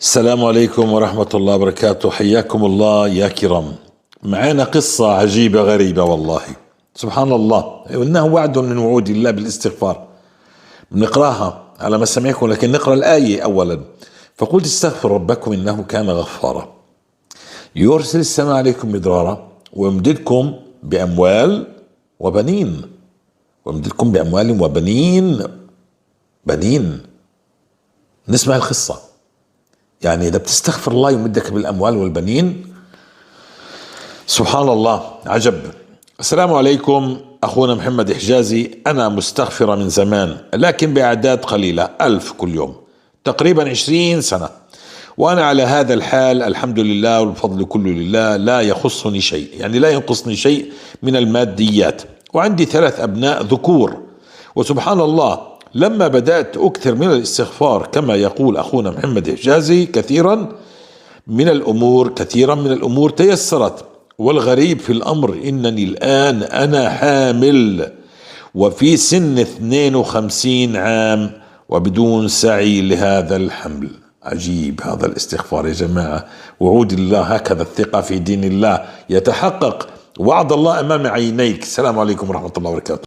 السلام عليكم ورحمة الله وبركاته. حياكم الله يا كرام. معانا قصة عجيبة غريبة والله، سبحان الله، وإنه وعد من وعود الله بالاستغفار. بنقراها على مسامعكم، لكن نقرأ الآية أولا. فقلت استغفر ربكم إنه كان غفارا يرسل السماء عليكم مدرارا ويمددكم بأموال وبنين. ويمددكم بأموال وبنين. نسمع القصة. يعني إذا بتستغفر الله يمدك بالأموال والبنين. سبحان الله، عجب. السلام عليكم، أخونا محمد حجازي. أنا مستغفرة من زمان، لكن بأعداد قليلة، 1000 كل يوم، تقريبا 20 سنة، وأنا على هذا الحال الحمد لله، والفضل كله لله، لا يخصني شيء، يعني لا ينقصني شيء من الماديات، وعندي 3 أبناء ذكور. وسبحان الله، لما بدأت أكثر من الاستغفار كما يقول أخونا محمد حجازي كثيرا من الأمور تيسرت. والغريب في الأمر إنني الآن أنا حامل وفي سن 52 عام وبدون سعي لهذا الحمل. عجيب هذا الاستغفار يا جماعة، وعود الله هكذا، الثقة في دين الله يتحقق، وعد الله أمام عينيك. السلام عليكم ورحمة الله وبركاته.